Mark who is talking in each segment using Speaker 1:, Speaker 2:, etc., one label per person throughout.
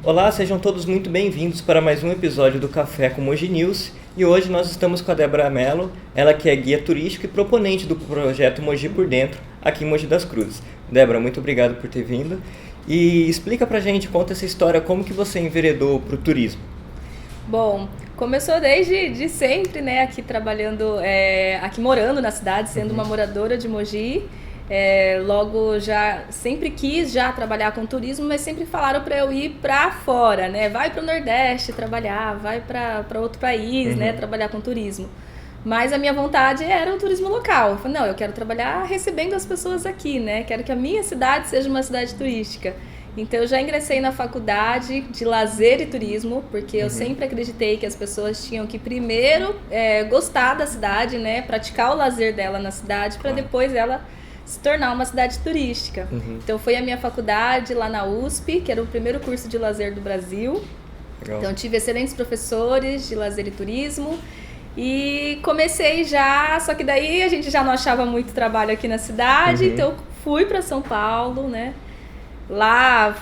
Speaker 1: Olá, sejam todos muito bem-vindos para mais um episódio do Café com Mogi News. E hoje nós estamos com a Débora Mello, ela que é guia turístico e proponente do projeto Mogi por Dentro, aqui em Mogi das Cruzes. Débora, muito obrigado por ter vindo. E explica pra gente, conta essa história, como que você enveredou pro turismo.
Speaker 2: Bom, começou desde sempre, né, aqui trabalhando, aqui morando na cidade, sendo uma moradora de Mogi. Logo já sempre quis já trabalhar com turismo, mas sempre falaram para eu ir para fora, né? Vai para o Nordeste trabalhar, vai para outro país, né? Trabalhar com turismo. Mas a minha vontade era o turismo local. Eu falei, não, eu quero trabalhar recebendo as pessoas aqui, né? Quero que a minha cidade seja uma cidade turística. Então eu já ingressei na faculdade de lazer e turismo, porque eu sempre acreditei que as pessoas tinham que primeiro gostar da cidade, né? Praticar o lazer dela na cidade, para depois ela se tornar uma cidade turística. Então foi a minha faculdade lá na USP, que era o primeiro curso de lazer do Brasil.
Speaker 1: Legal.
Speaker 2: Então tive excelentes professores de lazer e turismo. E comecei já, só que daí a gente já não achava muito trabalho aqui na cidade, então fui para São Paulo, né? Lá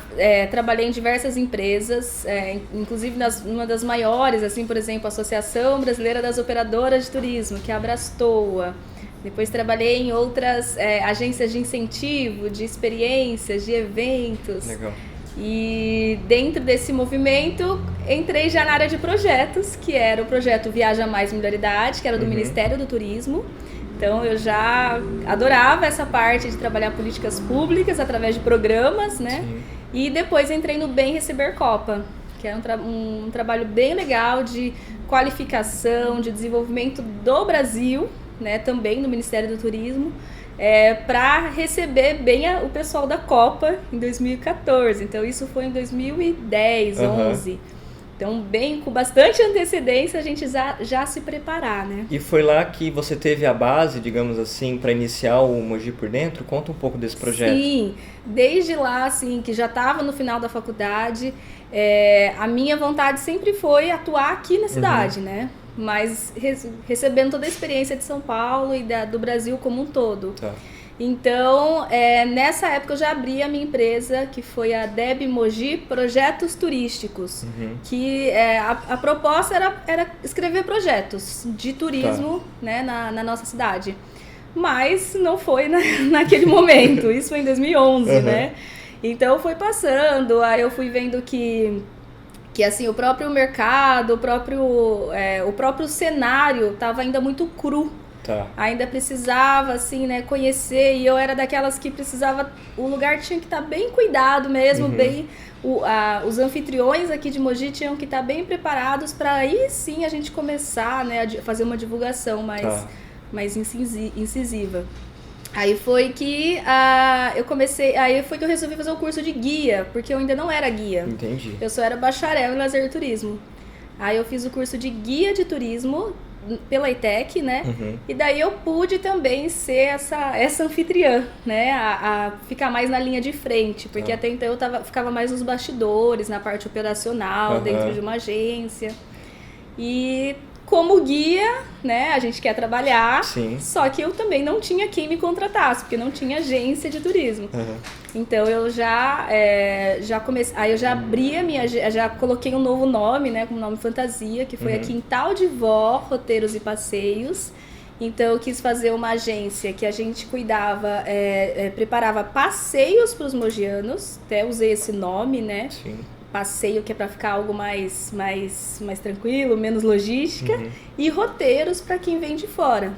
Speaker 2: trabalhei em diversas empresas, inclusive uma das maiores, assim, por exemplo, a Associação Brasileira das Operadoras de Turismo, que é a Abrastoa. Depois trabalhei em outras agências de incentivo, de experiências, de eventos.
Speaker 1: Legal.
Speaker 2: E dentro desse movimento, entrei já na área de projetos, que era o projeto Viaja Mais Melhor Idade, que era do Ministério do Turismo. Então eu já adorava essa parte de trabalhar políticas públicas através de programas, né?
Speaker 1: Sim.
Speaker 2: E depois entrei no Bem Receber Copa, que é um trabalho bem legal de qualificação, de desenvolvimento do Brasil, né? Também no Ministério do Turismo, para receber bem o pessoal da Copa em 2014. Então isso foi em 2010, 11. Então, com bastante antecedência, a gente já se preparar, né?
Speaker 1: E foi lá que você teve a base, digamos assim, para iniciar o Mogi por Dentro? Conta um pouco desse projeto.
Speaker 2: Sim, desde lá, assim, que já estava no final da faculdade, a minha vontade sempre foi atuar aqui na cidade, né? Mas recebendo toda a experiência de São Paulo e do Brasil como um todo.
Speaker 1: Tá.
Speaker 2: Então, nessa época eu já abri a minha empresa, que foi a Deb Mogi Projetos Turísticos, que a proposta era escrever projetos de turismo, né, na nossa cidade. Mas não foi naquele momento, isso foi em 2011, né? Então foi passando, aí eu fui vendo que assim, o próprio mercado, o próprio cenário estava ainda muito cru.
Speaker 1: Tá.
Speaker 2: Ainda precisava, assim, né, conhecer, e eu era daquelas que precisava, o lugar tinha que estar bem cuidado mesmo, os anfitriões aqui de Mogi tinham que estar bem preparados para aí sim a gente começar, né, a fazer uma divulgação mais incisiva. Aí foi que eu resolvi fazer o curso de guia, porque eu ainda não era guia.
Speaker 1: Entendi.
Speaker 2: Eu só era bacharel em lazer e turismo. Aí eu fiz o curso de guia de turismo pela ETEC, né? E daí eu pude também ser essa anfitriã, né? A ficar mais na linha de frente, porque até então eu ficava mais nos bastidores, na parte operacional, dentro de uma agência. E como guia, né, a gente quer trabalhar, só que eu também não tinha quem me contratasse, porque não tinha agência de turismo. Então eu já comecei, aí eu já abri já coloquei um novo nome, né, como nome fantasia, que foi a Quintal de Vó, Roteiros e Passeios. Então eu quis fazer uma agência que a gente cuidava, preparava passeios para os mogianos, até usei esse nome, né?
Speaker 1: Sim.
Speaker 2: Passeio, que é para ficar algo mais tranquilo, menos logística, e roteiros para quem vem de fora.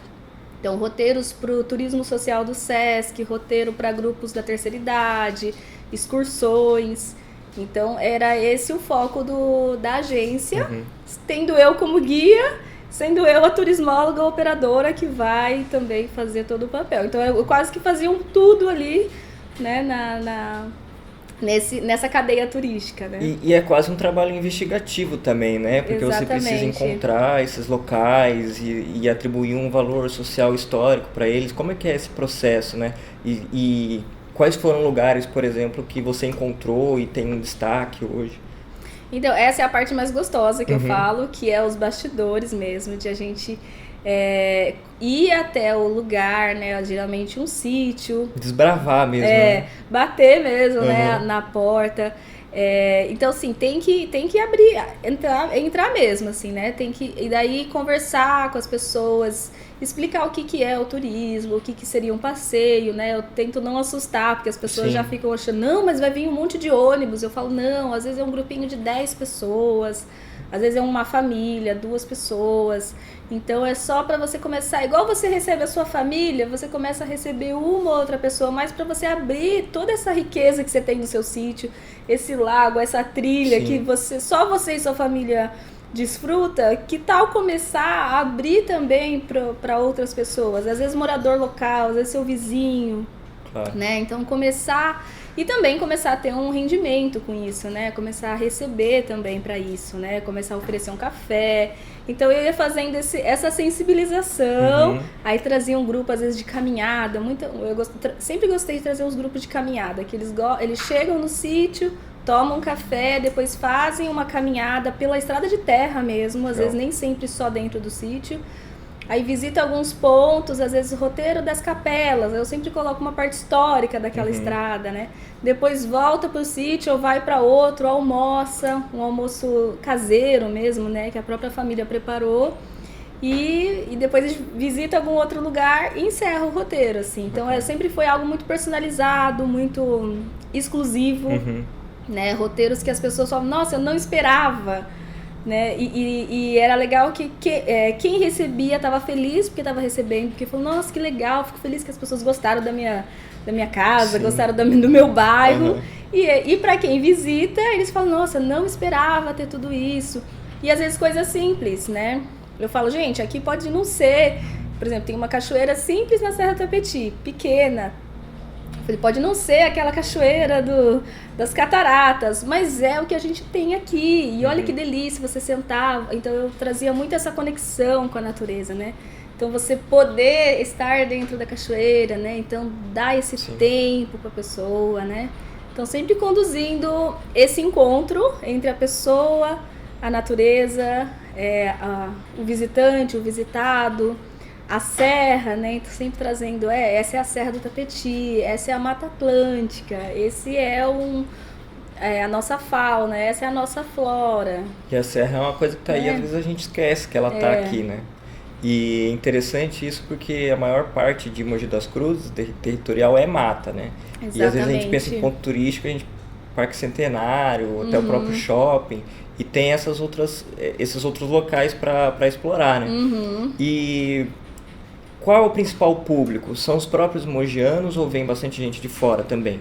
Speaker 2: Então, roteiros para o turismo social do SESC, roteiro para grupos da terceira idade, excursões. Então, era esse o foco da agência, tendo eu como guia, sendo eu a turismóloga operadora que vai também fazer todo o papel. Então, eu quase que fazia um tudo ali, né, nessa cadeia turística, né?
Speaker 1: E é quase um trabalho investigativo também, né? Porque você precisa encontrar esses locais e atribuir um valor social histórico para eles. Como é que é esse processo, né? E quais foram lugares, por exemplo, que você encontrou e tem um destaque hoje?
Speaker 2: Então, essa é a parte mais gostosa que eu falo, que é os bastidores mesmo, de a gente ir até o lugar, né? Geralmente um sítio.
Speaker 1: Desbravar mesmo. Né?
Speaker 2: Bater mesmo, né? Na porta. Então, assim, tem que abrir, entrar mesmo, assim, né? E daí conversar com as pessoas, explicar o que é o turismo, o que seria um passeio, né? Eu tento não assustar, porque as pessoas já ficam achando, não, mas vai vir um monte de ônibus. Eu falo, não, às vezes é um grupinho de 10 pessoas, às vezes é uma família, 2 pessoas. Então é só para você começar, igual você recebe a sua família, você começa a receber uma ou outra pessoa, mas para você abrir toda essa riqueza que você tem no seu sítio, esse lago, essa trilha que só você e sua família desfruta, que tal começar a abrir também para outras pessoas? Às vezes morador local, às vezes seu vizinho, né? Então começar a ter um rendimento com isso, né? Começar a receber também para isso, né? Começar a oferecer um café. Então eu ia fazendo essa sensibilização, aí trazia um grupo às vezes de caminhada, sempre gostei de trazer uns grupos de caminhada, que eles chegam no sítio, tomam um café, depois fazem uma caminhada pela estrada de terra mesmo, às vezes nem sempre só dentro do sítio. Aí visita alguns pontos, às vezes o roteiro das capelas, eu sempre coloco uma parte histórica daquela estrada, né? Depois volta pro sítio ou vai para outro, almoça, um almoço caseiro mesmo, né? Que a própria família preparou. E depois visita algum outro lugar e encerra o roteiro, assim. Então sempre foi algo muito personalizado, muito exclusivo, né? Roteiros que as pessoas falam, nossa, eu não esperava. Né? E era legal que quem recebia estava feliz porque estava recebendo, porque falou, nossa, que legal, fico feliz que as pessoas gostaram da minha casa, gostaram do meu bairro. E para quem visita, eles falam, nossa, não esperava ter tudo isso. E às vezes coisas simples, né? Eu falo, gente, aqui pode não ser, por exemplo, tem uma cachoeira simples na Serra do Tapeti, pequena. Pode não ser aquela cachoeira das cataratas, mas é o que a gente tem aqui. E olha que delícia você sentar. Então eu trazia muito essa conexão com a natureza, né? Então você poder estar dentro da cachoeira, né? Então dar esse tempo para a pessoa, né? Então sempre conduzindo esse encontro entre a pessoa, a natureza, o visitante, o visitado, a serra, né? Então sempre trazendo, essa é a Serra do Tapeti, essa é a Mata Atlântica, esse é a nossa fauna, essa é a nossa flora.
Speaker 1: E a serra é uma coisa que tá aí, às vezes a gente esquece que ela tá aqui, né? E é interessante isso porque a maior parte de Mogi das Cruzes, territorial, é mata, né? Exatamente. E às vezes a gente pensa em ponto turístico, a gente Parque Centenário, até o próprio shopping, e tem esses outros locais para explorar, né? E qual é o principal público? São os próprios mogianos ou vem bastante gente de fora também?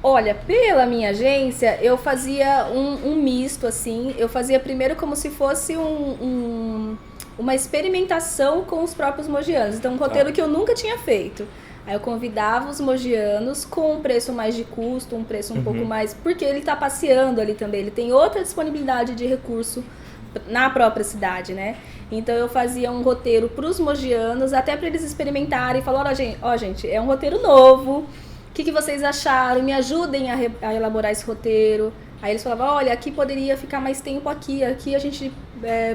Speaker 2: Olha, pela minha agência, eu fazia um misto, assim. Eu fazia primeiro como se fosse uma experimentação com os próprios mogianos. Então, um roteiro que eu nunca tinha feito. Aí eu convidava os mogianos com um preço mais de custo, um preço um pouco mais... Porque ele está passeando ali também. Ele tem outra disponibilidade de recurso na própria cidade, né? Então eu fazia um roteiro para os mogianos, até para eles experimentarem e falar, gente, é um roteiro novo, o que vocês acharam? Me ajudem a elaborar esse roteiro. Aí eles falavam, olha, aqui poderia ficar mais tempo aqui a gente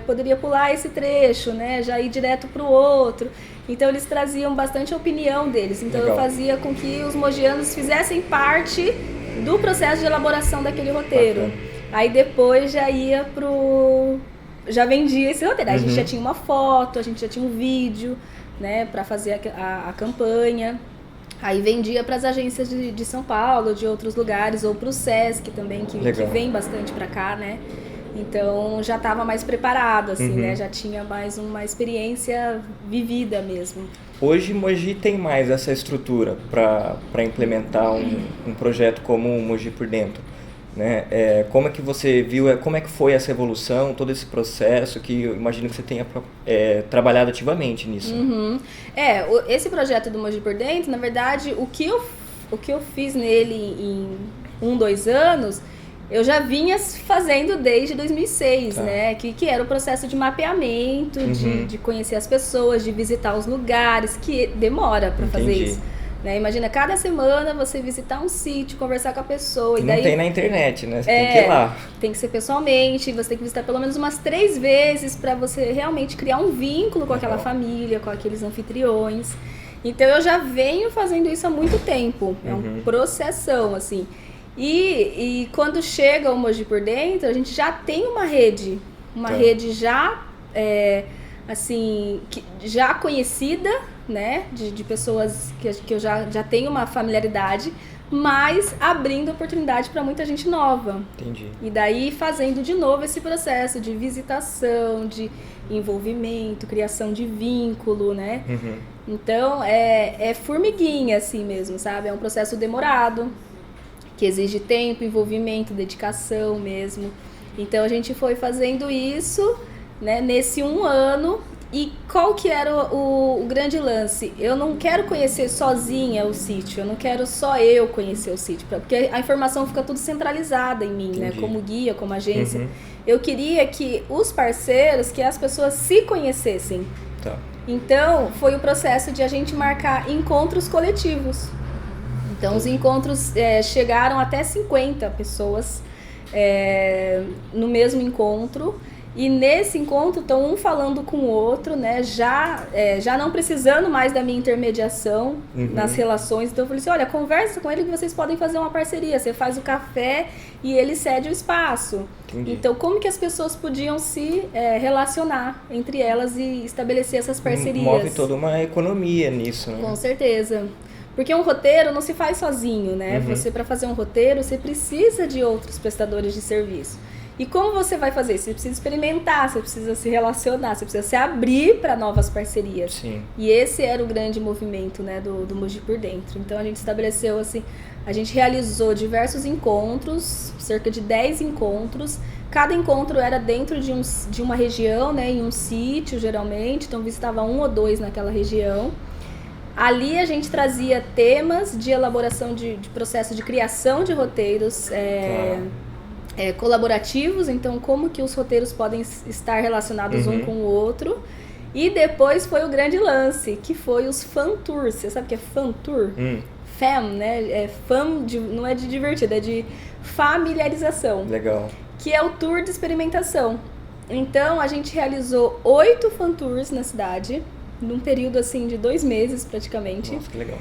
Speaker 2: poderia pular esse trecho, né? Já ir direto para o outro. Então eles traziam bastante a opinião deles. Então eu fazia com que os mogianos fizessem parte do processo de elaboração daquele roteiro. Aí depois já vendia esse roteiro. Aí a gente já tinha uma foto, a gente já tinha um vídeo, né, para fazer a campanha. Aí vendia para as agências de São Paulo, de outros lugares, ou para o Sesc também, que vem bastante para cá, né? Então já estava mais preparado, assim, né? Já tinha mais uma experiência vivida mesmo.
Speaker 1: Hoje Mogi tem mais essa estrutura para implementar um projeto como o Mogi por Dentro, né? Como é que você viu, como é que foi essa evolução, todo esse processo, que eu imagino que você tenha trabalhado ativamente nisso.
Speaker 2: Esse projeto do Mogi por Dentro, na verdade, o que eu fiz nele em 2 anos, eu já vinha fazendo desde 2006, né? Que era o processo de mapeamento, de conhecer as pessoas, de visitar os lugares, que demora para fazer isso. Né? Imagina, cada semana você visitar um sítio, conversar com a pessoa.
Speaker 1: E daí, não tem na internet, né? Você tem que ir lá.
Speaker 2: Tem que ser pessoalmente, você tem que visitar pelo menos umas 3 vezes para você realmente criar um vínculo com aquela família, com aqueles anfitriões. Então eu já venho fazendo isso há muito tempo. É uma processão, assim. E quando chega o Mogi por Dentro, a gente já tem uma rede já, assim, já conhecida, né, de pessoas que eu já tenho uma familiaridade, mas abrindo oportunidade para muita gente nova.
Speaker 1: Entendi.
Speaker 2: E daí fazendo de novo esse processo de visitação, de envolvimento, criação de vínculo, né? Então, é formiguinha assim mesmo, sabe? É um processo demorado, que exige tempo, envolvimento, dedicação mesmo. Então, a gente foi fazendo isso, né, nesse 1 ano. E qual que era o grande lance? Eu não quero conhecer sozinha o sítio, eu não quero só eu conhecer o sítio, porque a informação fica tudo centralizada em mim, né? Como guia, como agência. Eu queria que os parceiros, que as pessoas se conhecessem.
Speaker 1: Tá.
Speaker 2: Então, foi o processo de a gente marcar encontros coletivos. Então, os encontros chegaram até 50 pessoas no mesmo encontro. E nesse encontro estão um falando com o outro, né? Já não precisando mais da minha intermediação nas relações. Então eu falei assim, olha, conversa com ele que vocês podem fazer uma parceria. Você faz o café e ele cede o espaço.
Speaker 1: Entendi.
Speaker 2: Então como que as pessoas podiam se relacionar entre elas e estabelecer essas parcerias?
Speaker 1: Move toda uma economia nisso, né?
Speaker 2: Com certeza. Porque um roteiro não se faz sozinho, né? Você, para fazer um roteiro, você precisa de outros prestadores de serviço. E como você vai fazer? Você precisa experimentar, você precisa se relacionar, você precisa se abrir para novas parcerias.
Speaker 1: Sim.
Speaker 2: E esse era o grande movimento, né, do Mogi por Dentro. Então a gente estabeleceu assim, a gente realizou diversos encontros, cerca de 10 encontros. Cada encontro era dentro de uma região, né, em um sítio geralmente, então visitava 1 ou 2 naquela região. Ali a gente trazia temas de elaboração de processo de criação de roteiros, colaborativos, então como que os roteiros podem estar relacionados um com o outro. E depois foi o grande lance, que foi os fan tours. Você sabe o que é fan tour? Fam, né? Não é de divertido, é de familiarização.
Speaker 1: Legal.
Speaker 2: Que é o tour de experimentação. Então a gente realizou 8 fan tours na cidade, num período assim de 2 meses praticamente.
Speaker 1: Nossa, que legal.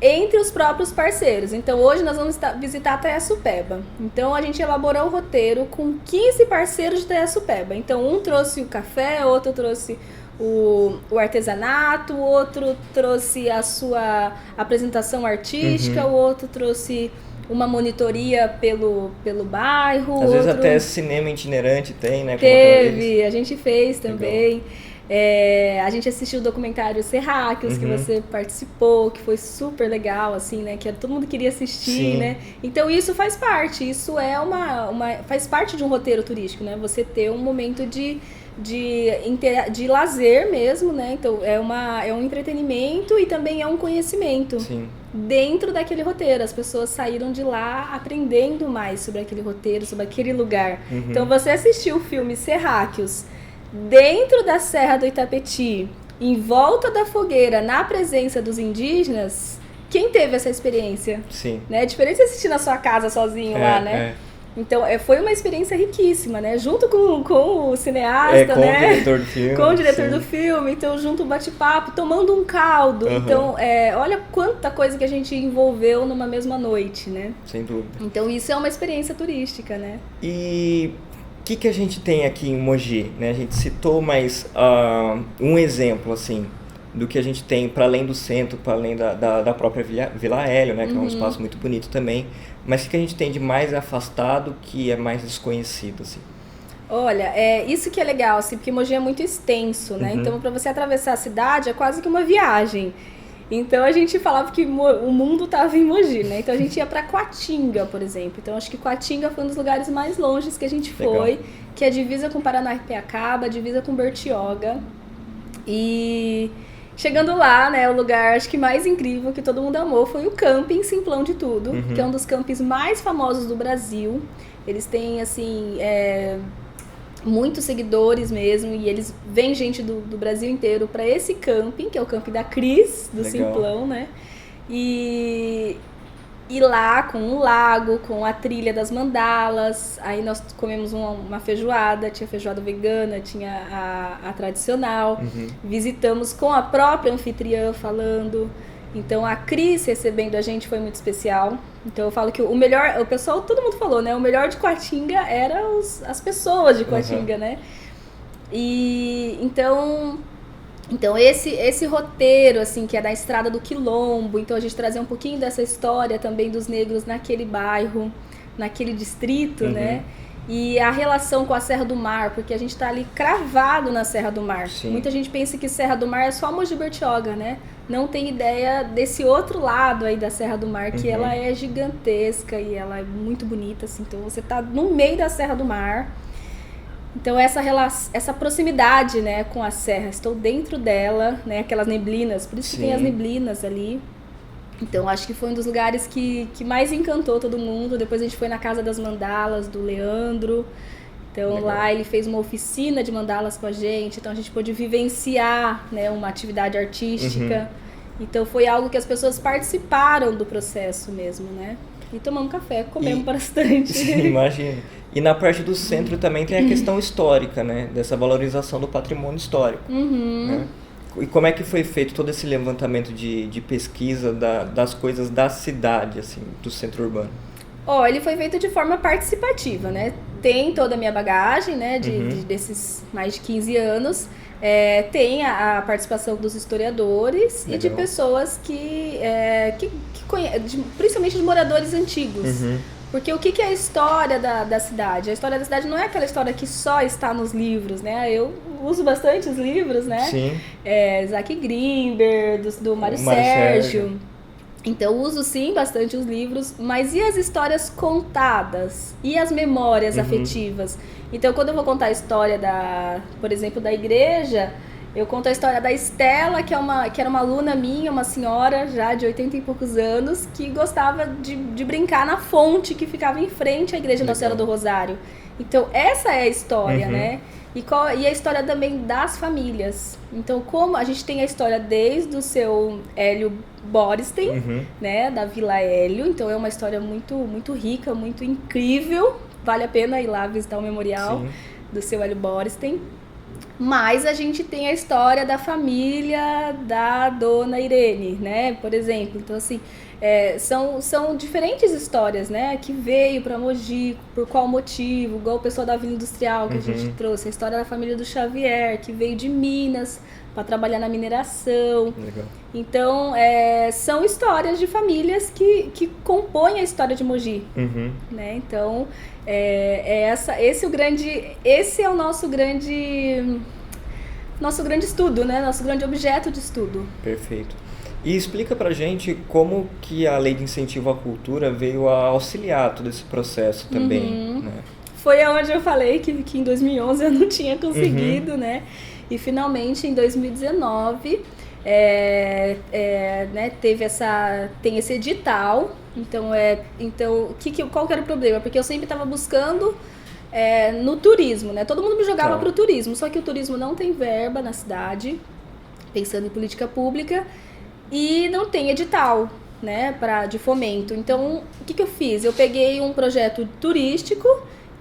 Speaker 2: Entre os próprios parceiros. Então hoje nós vamos visitar Itaiaçupeba. Então a gente elaborou o roteiro com 15 parceiros de Itaiaçupeba. Então um trouxe o café, outro trouxe o artesanato, o outro trouxe a sua apresentação artística, o outro trouxe uma monitoria pelo bairro.
Speaker 1: Às vezes até cinema itinerante tem, né?
Speaker 2: Teve, a gente fez também. A gente assistiu o documentário Serráqueos, que você participou, que foi super legal, assim, né? Que todo mundo queria assistir,
Speaker 1: Sim.
Speaker 2: né? Então isso faz parte, isso é faz parte de um roteiro turístico, né? Você ter um momento de lazer mesmo, né? Então é um entretenimento e também é um conhecimento.
Speaker 1: Sim.
Speaker 2: Dentro daquele roteiro. As pessoas saíram de lá aprendendo mais sobre aquele roteiro, sobre aquele lugar. Então você assistiu o filme Serráqueos dentro da Serra do Itapetí, em volta da fogueira, na presença dos indígenas, quem teve essa experiência?
Speaker 1: Sim.
Speaker 2: Né? É diferente de assistir na sua casa sozinho lá, né? Então, foi uma experiência riquíssima, né? Junto com o cineasta,
Speaker 1: com
Speaker 2: né?
Speaker 1: o diretor do filme.
Speaker 2: Com o diretor do filme. Então, junto um bate-papo, tomando um caldo. Então, olha quanta coisa que a gente envolveu numa mesma noite, né?
Speaker 1: Sem dúvida.
Speaker 2: Então, isso é uma experiência turística, né?
Speaker 1: E o que a gente tem aqui em Mogi, né? A gente citou mais um exemplo, assim, do que a gente tem para além do centro, para além da própria Vila Hélio, né? Que é um espaço muito bonito também. Mas o que a gente tem de mais afastado que é mais desconhecido, assim?
Speaker 2: Olha, isso que é legal, assim, porque Mogi é muito extenso, né? Então, para você atravessar a cidade é quase que uma viagem. Então, a gente falava que o mundo estava em Mogi, né? Então, a gente ia para Coatinga, por exemplo. Então, acho que Coatinga foi um dos lugares mais longes que a gente foi. Legal. Que é divisa com Paranapiacaba, divisa com Bertioga. E chegando lá, né, o lugar acho que mais incrível que todo mundo amou foi o Camping Simplão de Tudo, que é um dos campings mais famosos do Brasil. Eles têm, assim, muitos seguidores mesmo, e eles vêm gente do Brasil inteiro para esse camping, que é o camping da Cris, do Legal. Simplão, né? E lá com um lago, com a trilha das mandalas, aí nós comemos uma feijoada, tinha feijoada vegana, tinha a tradicional, visitamos com a própria anfitriã falando. Então a Cris recebendo a gente foi muito especial. Então eu falo que o melhor, o pessoal, todo mundo falou, né? O melhor de Coatinga era as pessoas de Coatinga, né? E então esse roteiro, assim, que é da Estrada do Quilombo, então a gente trazer um pouquinho dessa história também dos negros naquele bairro, naquele distrito, né? E a relação com a Serra do Mar, porque a gente está ali cravado na Serra do Mar. Sim. Muita gente pensa que Serra do Mar é só Mogi Bertioga, né? Não tem ideia desse outro lado aí da Serra do Mar, que ela é gigantesca e ela é muito bonita, assim. Então você está no meio da Serra do Mar. Então essa proximidade, né, com a serra, estou dentro dela, né, aquelas neblinas, por isso que tem as neblinas ali. Então acho que foi um dos lugares que mais encantou todo mundo. Depois a gente foi na Casa das Mandalas, do Leandro. Então legal. Lá ele fez uma oficina de mandalas com a gente, então a gente pôde vivenciar, né, uma atividade artística. Então foi algo que as pessoas participaram do processo mesmo, né? E tomamos café, comemos bastante.
Speaker 1: Sim, imagino. E na parte do centro também tem a questão histórica, né? Dessa valorização do patrimônio histórico. Né? E como é que foi feito todo esse levantamento de pesquisa das coisas da cidade, assim, do centro urbano?
Speaker 2: Ele foi feito de forma participativa, né? Tem toda a minha bagagem, né? Desses mais de 15 anos. Tem a participação dos historiadores. Legal. E de pessoas que conhecem, principalmente de moradores antigos. Porque o que é a história da cidade? A história da cidade não é aquela história que só está nos livros, né? Eu uso bastante os livros, né?
Speaker 1: Sim.
Speaker 2: Isaac Grimber, do Mário Sérgio. Então, uso sim bastante os livros, mas e as histórias contadas? E as memórias afetivas? Então, quando eu vou contar a história, por exemplo, da igreja, eu conto a história da Estela, que era uma aluna minha, uma senhora já de 80 e poucos anos, que gostava de brincar na fonte que ficava em frente à igreja Nossa Senhora do Rosário. Então, essa é a história, né? E a história também das famílias. Então, como a gente tem a história desde o seu Hélio Borsten, né, da Vila Hélio. Então, é uma história muito, muito rica, muito incrível. Vale a pena ir lá visitar o memorial do seu Hélio Borsten. Mas a gente tem a história da família da Dona Irene, né, por exemplo. Então, assim, são diferentes histórias, né, que veio para Mogi, por qual motivo, igual o pessoal da Vila Industrial que a gente trouxe, a história da família do Xavier, que veio de Minas para trabalhar na mineração. Legal. Então, são histórias de famílias que compõem a história de Mogi, né, então... Esse é o nosso grande estudo, né? Nosso grande objeto de estudo.
Speaker 1: Perfeito. E explica pra gente como que a Lei de Incentivo à Cultura veio a auxiliar todo esse processo também, né?
Speaker 2: Foi onde eu falei que em 2011 eu não tinha conseguido, né? E finalmente em 2019... né, tem esse edital. Então, qual que era o problema? Porque eu sempre estava buscando no turismo, né? Todo mundo me jogava pro turismo, só que o turismo não tem verba na cidade, pensando em política pública, e não tem edital, né, de fomento. Então, o que eu fiz? Eu peguei um projeto turístico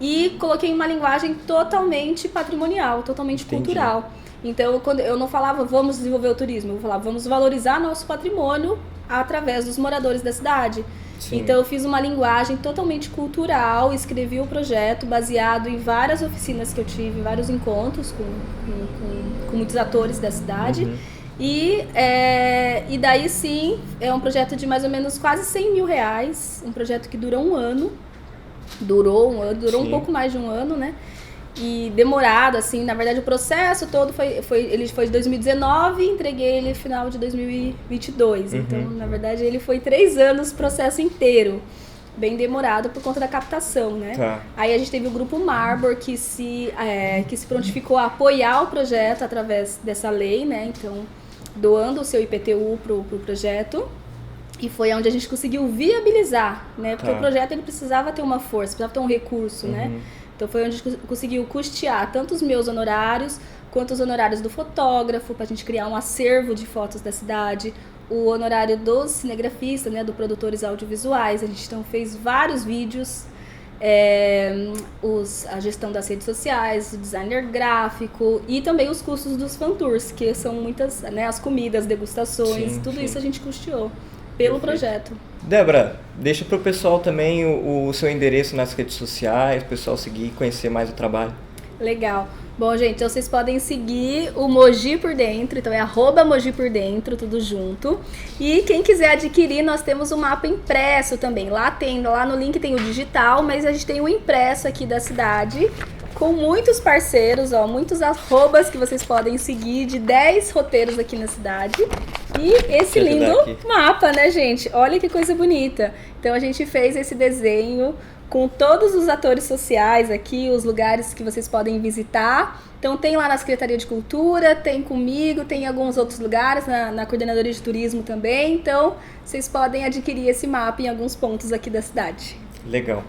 Speaker 2: e coloquei uma linguagem totalmente patrimonial, totalmente cultural. Então, quando eu não falava vamos desenvolver o turismo, eu falava vamos valorizar nosso patrimônio através dos moradores da cidade. Sim. Então, eu fiz uma linguagem totalmente cultural, escrevi o projeto baseado em várias oficinas que eu tive, vários encontros com muitos atores da cidade. E daí sim, é um projeto de mais ou menos quase R$100 mil, um projeto que durou um ano, durou um pouco mais de um ano, né? E demorado, assim, na verdade o processo todo ele foi de 2019 e entreguei ele no final de 2022. Então, na verdade, ele foi 3 anos processo inteiro. Bem demorado por conta da captação, né? Aí a gente teve o Grupo Marbor que se prontificou a apoiar o projeto através dessa lei, né? Então, doando o seu IPTU pro projeto. E foi onde a gente conseguiu viabilizar, né? Porque o projeto ele precisava ter uma força, precisava ter um recurso, né? Então foi onde a gente conseguiu custear tanto os meus honorários, quanto os honorários do fotógrafo, para a gente criar um acervo de fotos da cidade, o honorário dos cinegrafistas, né, do produtores audiovisuais. A gente então fez vários vídeos a gestão das redes sociais, o designer gráfico e também os custos dos fan tours, que são muitas, né, as comidas, degustações, tudo isso a gente custeou pelo projeto.
Speaker 1: Débora, deixa para o pessoal também o seu endereço nas redes sociais, o pessoal seguir e conhecer mais o trabalho.
Speaker 2: Legal. Bom, gente, então vocês podem seguir o Mogi por Dentro, então é @Mogi por Dentro, tudo junto. E quem quiser adquirir, nós temos um mapa impresso também. Lá no link tem o digital, mas a gente tem o impresso aqui da cidade, com muitos parceiros, muitos arrobas que vocês podem seguir, de 10 roteiros aqui na cidade. E esse lindo mapa, né, gente? Olha que coisa bonita. Então a gente fez esse desenho com todos os atores sociais aqui, os lugares que vocês podem visitar. Então tem lá na Secretaria de Cultura, tem comigo, tem em alguns outros lugares, na Coordenadoria de Turismo também. Então vocês podem adquirir esse mapa em alguns pontos aqui da cidade.
Speaker 1: Legal.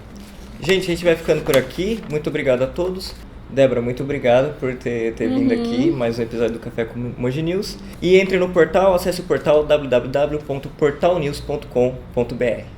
Speaker 1: Gente, a gente vai ficando por aqui. Muito obrigado a todos. Débora, muito obrigado por ter vindo aqui, mais um episódio do Café com Mogi News. E entre no portal, acesse o portal www.portalnews.com.br.